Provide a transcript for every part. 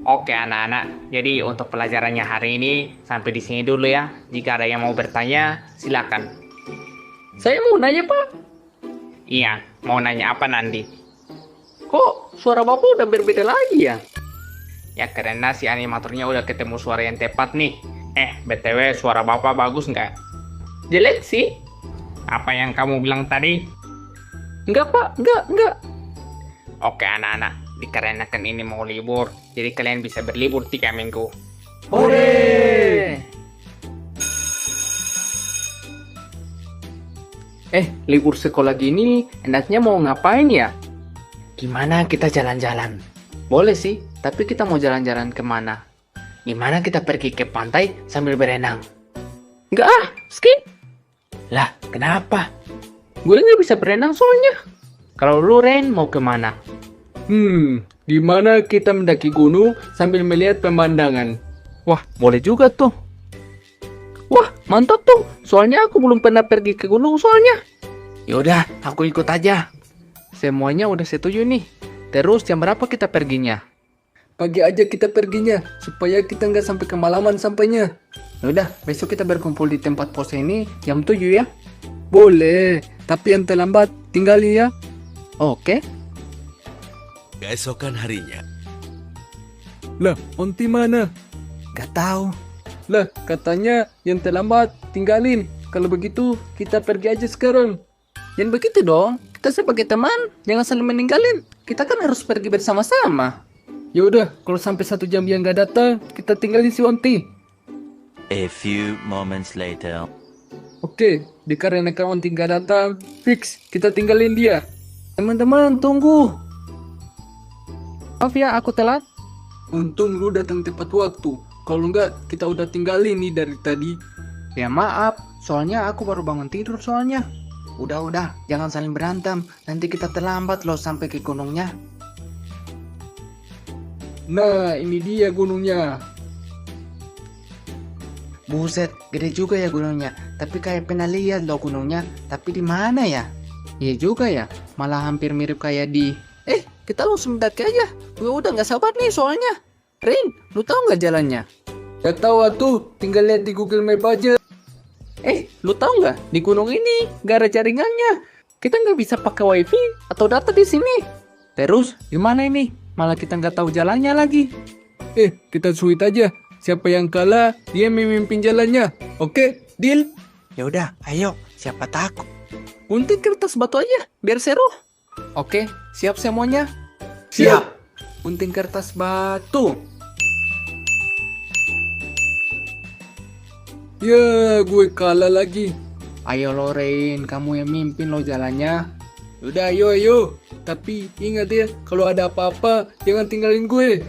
Oke anak-anak, jadi untuk pelajarannya hari ini sampai di sini dulu ya. Jika ada yang mau bertanya, silakan. Saya mau nanya, Pak. Iya, mau nanya apa nanti? Kok suara Bapak udah berbeda lagi ya? Ya karena si animatornya udah ketemu suara yang tepat nih. BTW suara Bapak bagus nggak? Jelek sih. Apa yang kamu bilang tadi? Enggak, Pak. Enggak. Oke anak-anak, dikarenakan ini mau libur, jadi kalian bisa berlibur 3 minggu. Hore! Libur sekolah gini, enaknya mau ngapain ya? Gimana kita jalan-jalan? Boleh sih, tapi kita mau jalan-jalan kemana? Gimana kita pergi ke pantai sambil berenang? Enggak skip. Lah, kenapa? Gue nggak bisa berenang soalnya. Kalau lu Ren mau kemana? Gimana kita mendaki gunung sambil melihat pemandangan? Wah, boleh juga tuh. Wah, mantap tuh. Soalnya aku belum pernah pergi ke gunung soalnya. Yaudah, aku ikut aja. Semuanya udah setuju nih. Terus jam berapa kita perginya? Pagi aja kita perginya, supaya kita nggak sampai kemalaman sampainya. Yaudah, besok kita berkumpul di tempat pos ini jam 7 ya? Boleh, tapi yang terlambat tinggalin ya. Oke. Keesokan harinya, Lah, Onti mana? Gak tahu. Lah, katanya yang terlambat tinggalin. Kalau begitu, kita pergi aja sekarang. Jangan begitu dong. Kita sebagai teman, jangan saling meninggalin. Kita kan harus pergi bersama-sama. Ya udah, kalau sampai 1 jam dia nggak datang, kita tinggalin si Onti. a few moments later. Oke, dikarenakan Onti nggak datang, fix kita tinggalin dia. Teman-teman, tunggu. Maaf ya, aku telat. Untung lu datang tepat waktu. Kalau nggak, kita udah tinggalin nih dari tadi. Ya maaf, soalnya aku baru bangun tidur soalnya. Udah, jangan saling berantem. Nanti kita terlambat loh sampai ke gunungnya. Nah, ini dia gunungnya. Buset, gede juga ya gunungnya. Tapi kayak pernah lihat loh gunungnya. Tapi di mana ya? Iya juga ya, malah hampir mirip kayak di... kita langsung mendaki aja. Gue udah nggak sabar nih soalnya. Rin, lu tahu nggak jalannya? Gak tahu tuh, tinggal lihat di Google Map aja. Lu tahu nggak? Di gunung ini nggak ada jaringannya. Kita nggak bisa pakai wifi atau data di sini. Terus gimana ini? Malah kita nggak tahu jalannya lagi. Kita sweet aja. Siapa yang kalah, dia memimpin jalannya. Oke, deal? Ya udah, ayo. Siapa takut? Gunting kertas batu aja, biar seru. Oke, siap semuanya? Siap. Gunting kertas batu. Ya, gue kalah lagi. Ayo Loren, kamu yang mimpin lo jalannya. Udah, ayo. Tapi ingat ya, kalau ada apa-apa, jangan tinggalin gue.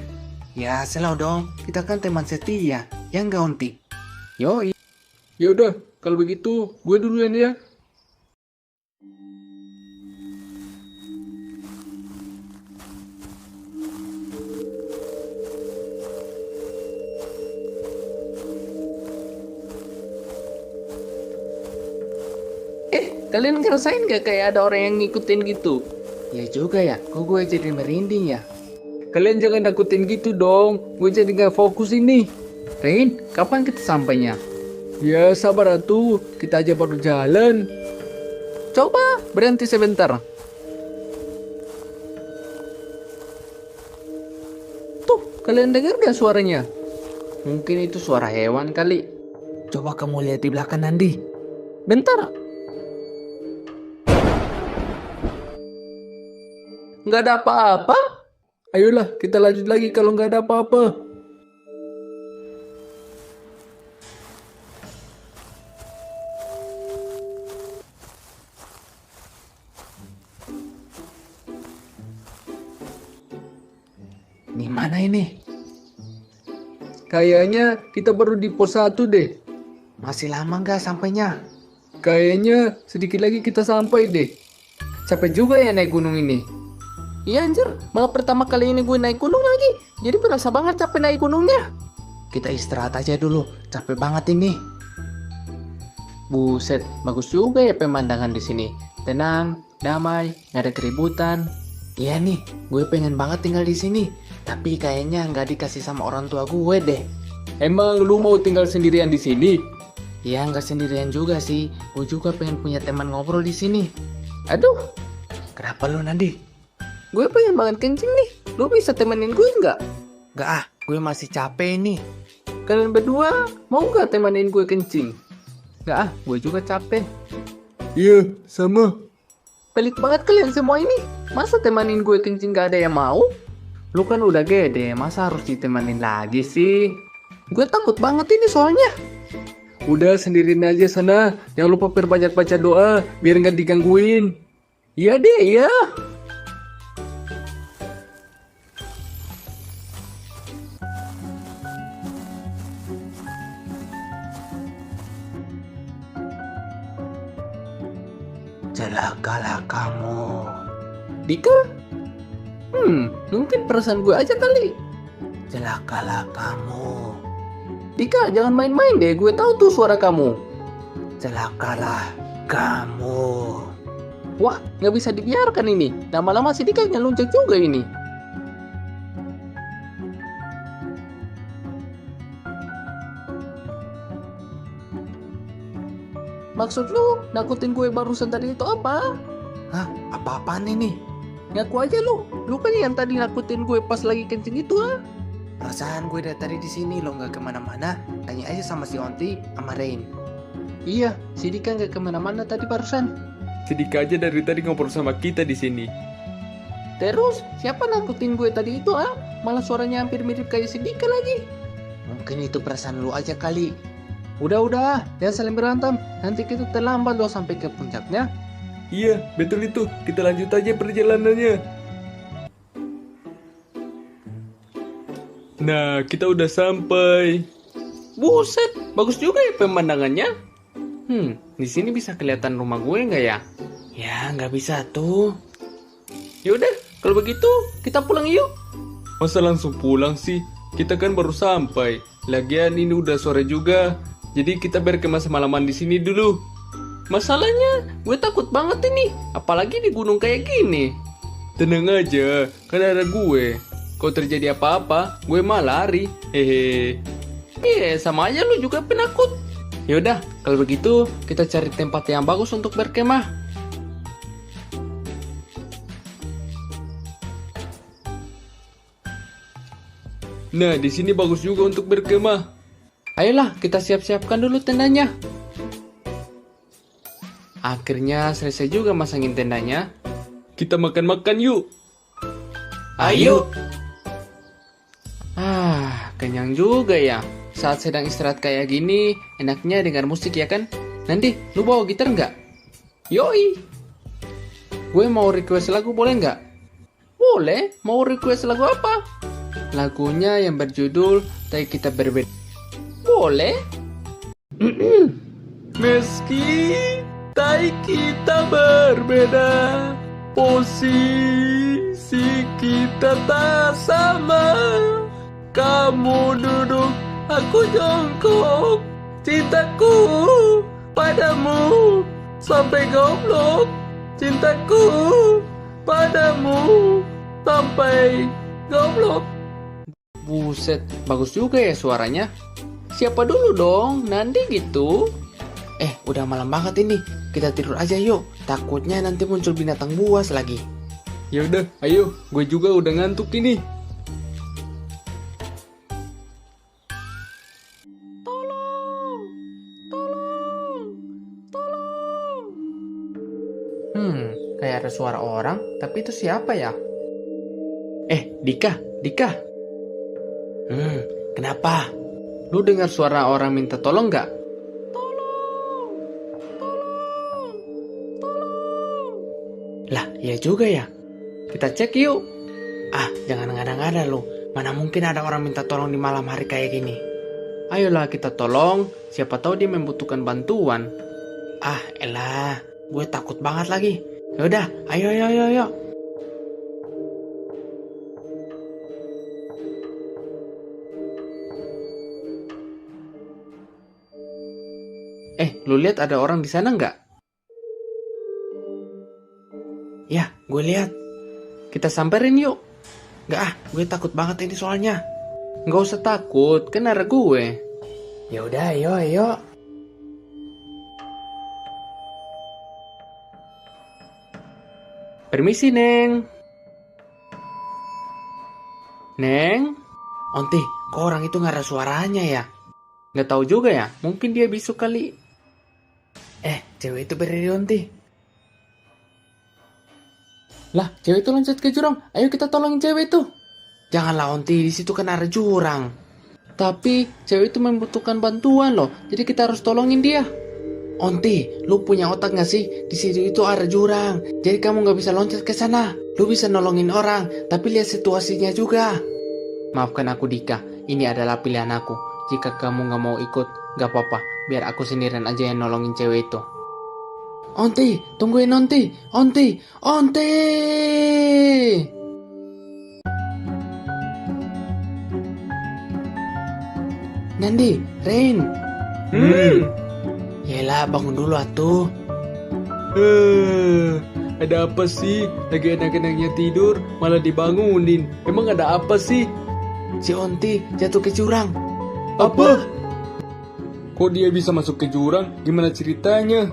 Ya, selalu dong. Kita kan teman setia. Ya nggak, Onti? Yoi. Ya udah, kalau begitu gue duluan ya. Kalian ngerasain gak kayak ada orang yang ngikutin gitu? Ya juga ya. Kok gue jadi merinding ya? Kalian jangan nakutin gitu dong. Gue jadi gak fokus ini. Rain, kapan kita sampainya? Ya sabar atuh. Kita aja baru jalan. Coba berhenti sebentar. Tuh, kalian dengar gak suaranya? Mungkin itu suara hewan kali. Coba kamu lihat di belakang Nandi. Bentar. Nggak ada apa-apa. Ayolah, kita lanjut lagi kalau nggak ada apa-apa. Di mana ini? Kayaknya kita baru di pos 1 deh. Masih lama nggak sampainya? Kayaknya sedikit lagi kita sampai deh. Capek juga ya naik gunung ini. Iya anjir, malah pertama kali ini gue naik gunung lagi. Jadi berasa banget capek naik gunungnya. kita istirahat aja dulu. Capek banget ini. Buset, bagus juga ya pemandangan di sini. Tenang, damai, nggak ada keributan. Iya nih, gue pengen banget tinggal di sini. Tapi kayaknya nggak dikasih sama orang tua gue deh. Emang lu mau tinggal sendirian di sini? Ya nggak sendirian juga sih. Gue juga pengen punya teman ngobrol di sini. Aduh, Kenapa lu Nandi? gue pengen banget kencing nih. Lu bisa temenin gue nggak? Nggak ah, gue masih capek nih. Kalian berdua mau nggak temenin gue kencing? Nggak ah, gue juga capek. Iya, sama. Pelit banget kalian semua ini. Masa temanin gue kencing gak ada yang mau? Lu kan udah gede, masa harus ditemanin lagi sih? Gue takut banget ini soalnya. Udah sendirian aja sana. Jangan lupa perbanyak baca doa biar nggak digangguin. Iya deh, ya. Celakalah kamu. Dika? Mungkin perasaan gue aja kali. Celakalah kamu. Dika, jangan main-main deh. Gue tahu tuh suara kamu. Celakalah kamu. Wah, nggak bisa dibiarkan ini. Lama-lama si Dika nyelunjak juga ini. Maksud lu nakutin gue barusan tadi itu apa? Hah, apa-apaan ini? Ngaku aja lu. Lu kan yang tadi nakutin gue pas lagi kencing itu ah. Perasaan gue dari tadi di sini lo nggak kemana-mana. Tanya aja sama si Onti, sama Rain. Iya, si Dika nggak kemana-mana tadi barusan. Sedikit aja dari tadi ngobrol sama kita di sini. Terus, siapa nakutin gue tadi itu ah? Malah suaranya hampir mirip kayak si Dika lagi. Mungkin itu perasaan lu aja kali. Udah, jangan saling berantem. Nanti kita terlambat loh sampai ke puncaknya. Iya, betul itu. Kita lanjut aja perjalanannya. Nah, kita udah sampai. Buset, bagus juga ya pemandangannya. Di sini bisa kelihatan rumah gue nggak ya? Ya, nggak bisa tuh. Yaudah, kalau begitu kita pulang yuk. Masa langsung pulang sih? Kita kan baru sampai. Lagian ini udah sore juga. Jadi kita berkemah semalaman di sini dulu. Masalahnya, gue takut banget ini. Apalagi di gunung kayak gini. Tenang aja, kan ada gue. Kalau terjadi apa-apa, gue mah lari. Hehe. Sama aja lu juga penakut. Yaudah, kalau begitu kita cari tempat yang bagus untuk berkemah. Nah, di sini bagus juga untuk berkemah. Ayolah, kita siap-siapkan dulu tendanya. Akhirnya selesai juga masangin tendanya. Kita makan-makan yuk. Ayo. Kenyang juga ya. Saat sedang istirahat kayak gini, enaknya dengar musik ya kan? Nanti, lu bawa gitar nggak? Yoi. Gue mau request lagu boleh nggak? Boleh. Mau request lagu apa? Lagunya yang berjudul "Tai Kita Berbeda". Boleh. Meski tai kita berbeda, posisi kita tak sama. Kamu duduk, aku jongkok. Cintaku padamu sampai goblok. Cintaku padamu sampai goblok. Buset, bagus juga ya suaranya. Siapa dulu dong, Nandi gitu. Udah malam banget ini. Kita tidur aja yuk. Takutnya nanti muncul binatang buas lagi. Ya udah, ayo. Gue juga udah ngantuk ini. Kayak ada suara orang, tapi itu siapa ya? Dika. Kenapa? Lu dengar suara orang minta tolong nggak? Lah, ya juga ya. Kita cek yuk. Jangan ngada-ngada lu. Mana mungkin ada orang minta tolong di malam hari kayak gini. Ayolah kita tolong, siapa tahu dia membutuhkan bantuan. Elah, gue takut banget lagi. Yaudah, ayo. Lu lihat ada orang di sana nggak? Ya, gue lihat. Kita samperin yuk. Nggak ah, gue takut banget ini soalnya. Nggak usah takut, kan ada gue. Ya udah, ayo. Permisi, Neng. Neng? Onti, kok orang itu nggak ada suaranya ya? Nggak tahu juga ya, mungkin dia bisu kali. Cewek itu berdiri Onti. Lah, cewek itu loncat ke jurang. Ayo kita tolongin cewek itu. Janganlah Onti, di situ kan ada jurang. Tapi cewek itu membutuhkan bantuan loh, jadi kita harus tolongin dia. Onti, lu punya otak nggak sih? Di situ itu ada jurang, jadi kamu nggak bisa loncat ke sana. Lu bisa nolongin orang, tapi lihat situasinya juga. Maafkan aku Dika, ini adalah pilihan aku. Jika kamu nggak mau ikut, nggak apa-apa. Biar aku sendirian aja yang nolongin cewek itu. Onti, tungguin Onti. Nandi, Rain. Yelah, bangun dulu atuh. Ada apa sih? Lagi enak-enaknya tidur, malah dibangunin. Emang ada apa sih? Si Onti jatuh ke jurang. Apa? Kok dia bisa masuk ke jurang? Gimana ceritanya?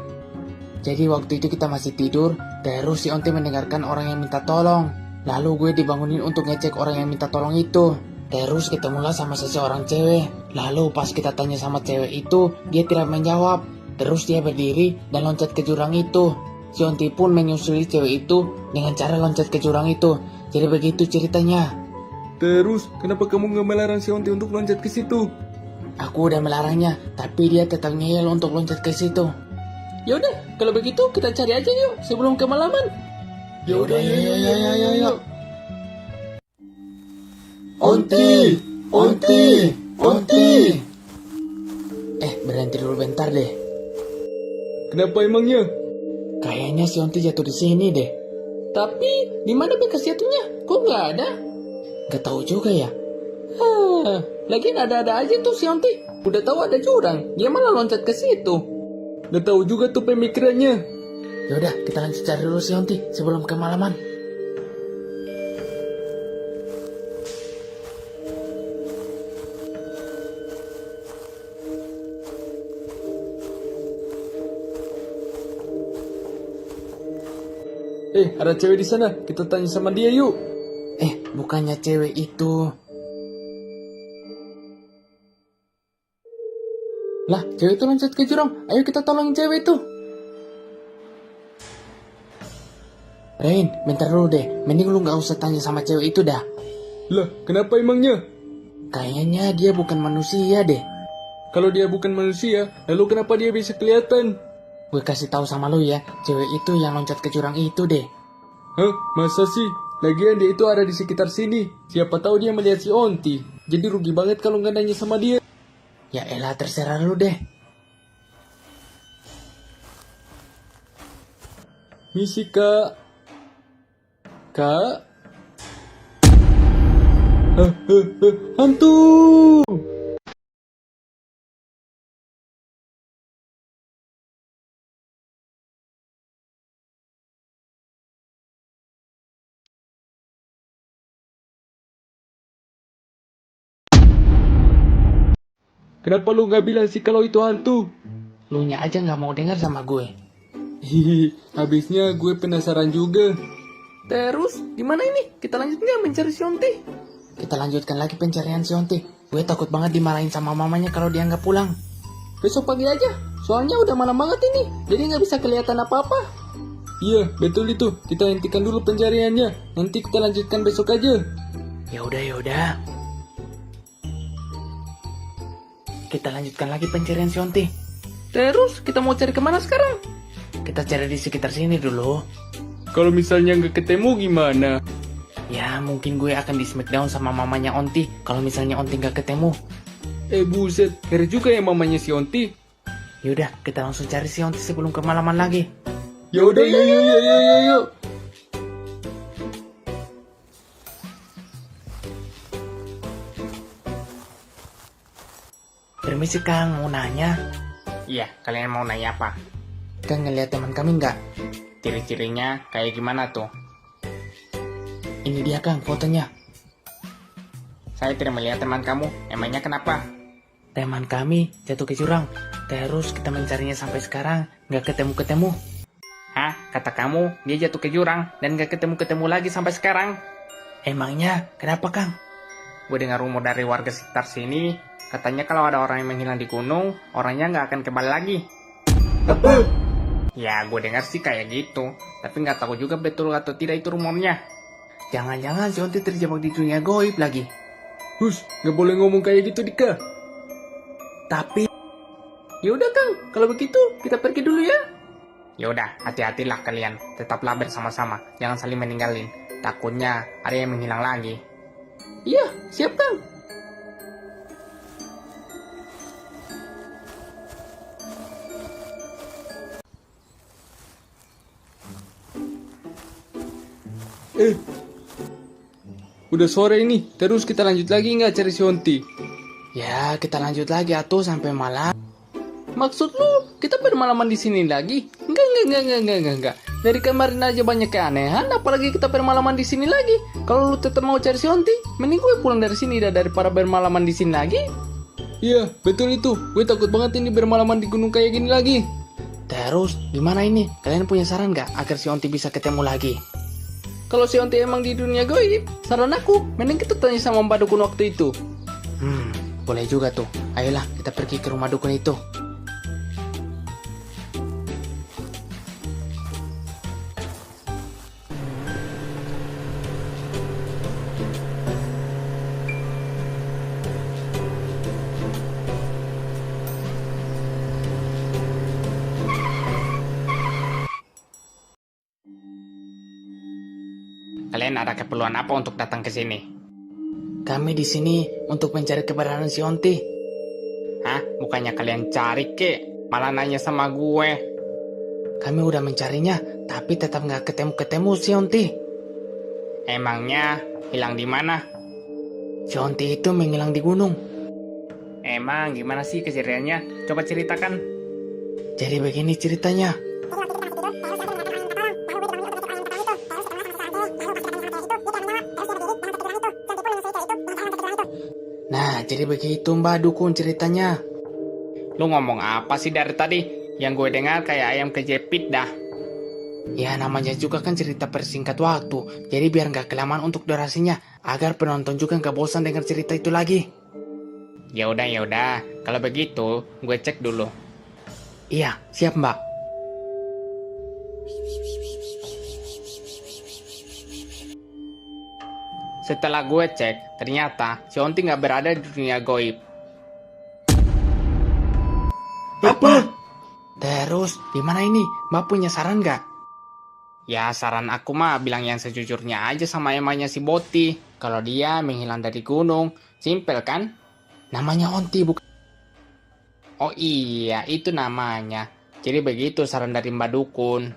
Jadi waktu itu kita masih tidur, terus si Onti mendengarkan orang yang minta tolong. Lalu gue dibangunin untuk ngecek orang yang minta tolong itu. Terus ketemulah sama seseorang cewek. Lalu pas kita tanya sama cewek itu, dia tidak menjawab. Terus dia berdiri dan loncat ke jurang itu. Si Onti pun menyusuli cewek itu dengan cara loncat ke jurang itu. Jadi begitu ceritanya. Terus, kenapa kamu nggak melarang si Onti untuk loncat ke situ? Aku udah melarangnya, tapi dia tetap ngeyel untuk loncat ke situ. Yaudah, kalau begitu kita cari aja yuk sebelum kemalaman. Yaudah, yuk. Onti! Berhenti dulu bentar deh. Kenapa emangnya? Kayaknya si Onti jatuh di sini deh. Tapi di mana bekas jatuhnya? Kok nggak ada? Gak tahu juga ya. Lagian ada-ada aja tuh si Onti. Udah tahu ada jurang, dia malah loncat ke situ. Udah tahu juga tuh pemikirannya. Yaudah, kita lanjut cari dulu si Onti sebelum kemalaman. Ada cewek di sana. Kita tanya sama dia yuk. Bukannya cewek itu. Lah, cewek itu loncat ke jurang. Ayo kita tolongin cewek itu. Rain, bentar dulu deh. Mending lu gak usah tanya sama cewek itu dah. Lah, kenapa emangnya? Kayaknya dia bukan manusia deh. Kalau dia bukan manusia, lalu kenapa dia bisa kelihatan? Gue kasih tahu sama lu ya, cewek itu yang loncat ke jurang itu deh. Hah? Masa sih? Lagian dia itu ada di sekitar sini. Siapa tahu dia melihat si Onti. Jadi rugi banget kalau nggak nanya sama dia. Ya elah, terserah lu deh. Misi kak. Kak? Hantu! Kenapa lu nggak bilang sih kalau itu hantu? Lu nya aja gak mau dengar sama gue. Hihi, habisnya gue penasaran juga. Terus, gimana ini? Kita lanjut nggak mencari si Onti? Kita lanjutkan lagi pencarian si Onti. Gue takut banget dimarahin sama mamanya kalau dia nggak pulang. Besok pagi aja. Soalnya udah malam banget ini. Jadi nggak bisa kelihatan apa-apa. Iya, betul itu. Kita hentikan dulu pencariannya. Nanti kita lanjutkan besok aja. Ya udah. Kita lanjutkan lagi pencarian si Onti. Terus, kita mau cari kemana sekarang? Kita cari di sekitar sini dulu. Kalau misalnya nggak ketemu gimana? Ya mungkin gue akan di smackdown sama mamanya Onti kalau misalnya Onti nggak ketemu. Buset, ngeri juga ya mamanya si Onti. Yaudah, kita langsung cari si Onti sebelum kemalaman lagi. Yaudah, yuk. Permisi Kang, mau nanya. Iya, kalian mau nanya apa? Kang ngeliat teman kami nggak? Ciri-cirinya kayak gimana tuh? Ini dia Kang, fotonya. Saya tidak melihat teman kamu, emangnya kenapa? Teman kami jatuh ke jurang, terus kita mencarinya sampai sekarang, nggak ketemu-ketemu. Hah? Kata kamu, dia jatuh ke jurang dan nggak ketemu-ketemu lagi sampai sekarang? Emangnya kenapa Kang? Gue dengar rumor dari warga sekitar sini, katanya kalau ada orang yang menghilang di gunung, orangnya nggak akan kembali lagi. Apa? Ya, gue dengar sih kayak gitu, tapi nggak tahu juga betul atau tidak itu rumornya. Jangan-jangan si Onti terjebak di dunia goib lagi. Hus, nggak boleh ngomong kayak gitu Dika. Tapi, Yaudah Kang, kalau begitu kita pergi dulu ya. yaudah, hati-hatilah kalian, tetaplah bersama-sama, jangan saling meninggalin. Takutnya ada yang menghilang lagi. Iya, siap Kang. Udah sore ini, terus kita lanjut lagi nggak cari si Onti? Ya, kita lanjut lagi atuh sampai malam. Maksud lu, kita bermalaman di sini lagi? Enggak. Dari kemarin aja banyak keanehan, apalagi kita bermalaman di sini lagi. Kalau lu tetap mau cari si Onti, mending gue pulang dari sini dah daripada bermalaman di sini lagi. Iya, betul itu. Gue takut banget ini bermalaman di gunung kayak gini lagi. Terus, gimana ini? Kalian punya saran nggak agar si Onti bisa ketemu lagi? Kalau si Onti emang di dunia goib, saran aku, mending kita tanya sama Mbak Dukun waktu itu. Boleh juga tuh. Ayolah, kita pergi ke rumah dukun itu. Kalian ada keperluan apa untuk datang ke sini? Kami di sini untuk mencari keberadaan si Onti. Hah? Bukannya kalian cari kek? Malah nanya sama gue. Kami udah mencarinya, tapi tetap nggak ketemu-ketemu si Onti. Emangnya hilang di mana? Si Onti itu menghilang di gunung. Emang gimana sih kejadiannya? Coba ceritakan. Jadi begini ceritanya. Nah, jadi begitu Mbak Dukun ceritanya. Lu ngomong apa sih dari tadi? Yang gue dengar kayak ayam kejepit dah. Ya, namanya juga kan cerita persingkat waktu. Jadi biar nggak kelamaan untuk durasinya, agar penonton juga nggak bosan dengar cerita itu lagi. Ya udah. Kalau begitu, gue cek dulu. Iya, siap Mbak. Setelah gue cek, ternyata si Onti nggak berada di dunia goib. Apa? Terus, gimana ini? Mbak punya saran nggak? Ya, saran aku mah bilang yang sejujurnya aja sama emangnya si Boti. Kalau dia menghilang dari gunung, simpel kan? Namanya Onti bukan? Oh iya, itu namanya. Jadi begitu saran dari Mbak Dukun.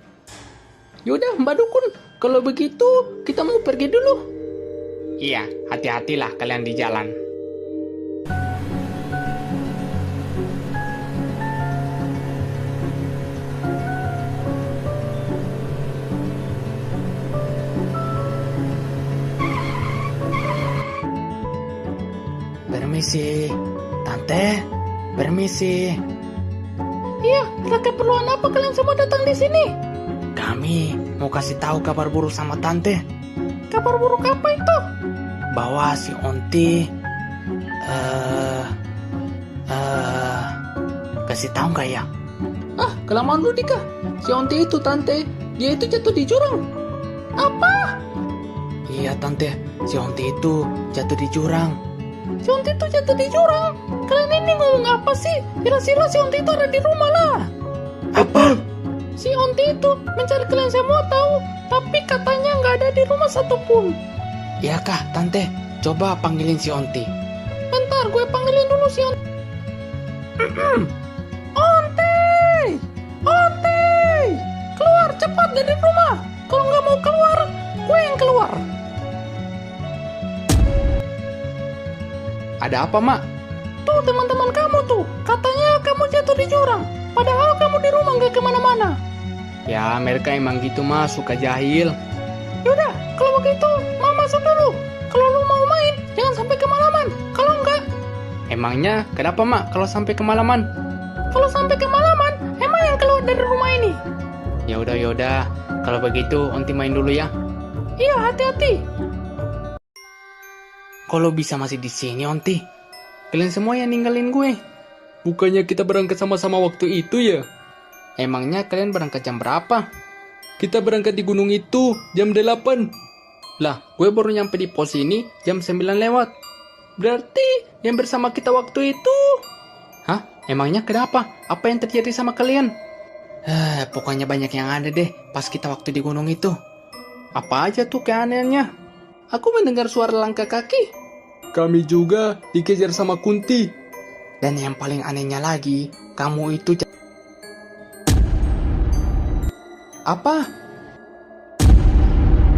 Yaudah Mbak Dukun, kalau begitu kita mau pergi dulu. Iya, hati-hatilah kalian di jalan. Permisi, Tante. Permisi. Iya, ada keperluan apa kalian semua datang di sini? Kami mau kasih tahu kabar buruk sama Tante. Kabar buruk apa itu? Bahwa si Onti kasih tahu nggak ya? Ah, kelamaan lu Dika. Si Onti itu Tante, dia itu jatuh di jurang. Apa? Iya Tante, si Onti itu jatuh di jurang. Si Onti itu jatuh di jurang? Kalian ini ngomong apa sih? Jelas-jelas si Onti itu ada di rumah lah. Apa? Si Onti itu mencari kalian semua tahu, tapi katanya nggak ada di rumah satupun. Iya kah Tante? Coba panggilin si Onti. Bentar, gue panggilin dulu si Onti. Onti! Onti! Keluar cepat dari rumah. Kalau nggak mau keluar, gue yang keluar. Ada apa, Mak? Tuh teman-teman kamu tuh, katanya kamu jatuh di jurang. sampai kemana-mana. Ya, mereka emang gitu mah, suka jahil. Yaudah, kalau begitu, mau masuk dulu. Kalau lu mau main, jangan sampai kemalaman. Kalau enggak... Emangnya, kenapa mak kalau sampai kemalaman? Kalau sampai kemalaman, emang yang keluar dari rumah ini. Yaudah. Kalau begitu, Onti main dulu ya. Iya, hati-hati. Kalau bisa masih di sini, Onti. Kalian semua yang ninggalin gue. Bukannya kita berangkat sama-sama waktu itu ya? Emangnya kalian berangkat jam berapa? Kita berangkat di gunung itu jam 8. Lah, gue baru nyampe di pos ini jam 9 lewat. Berarti yang bersama kita waktu itu... Hah? Emangnya kenapa? Apa yang terjadi sama kalian? Pokoknya banyak yang ada deh pas kita waktu di gunung itu. Apa aja tuh keanehannya? Aku mendengar suara langkah kaki. Kami juga dikejar sama Kunti. Dan yang paling anehnya lagi, kamu itu... Apa?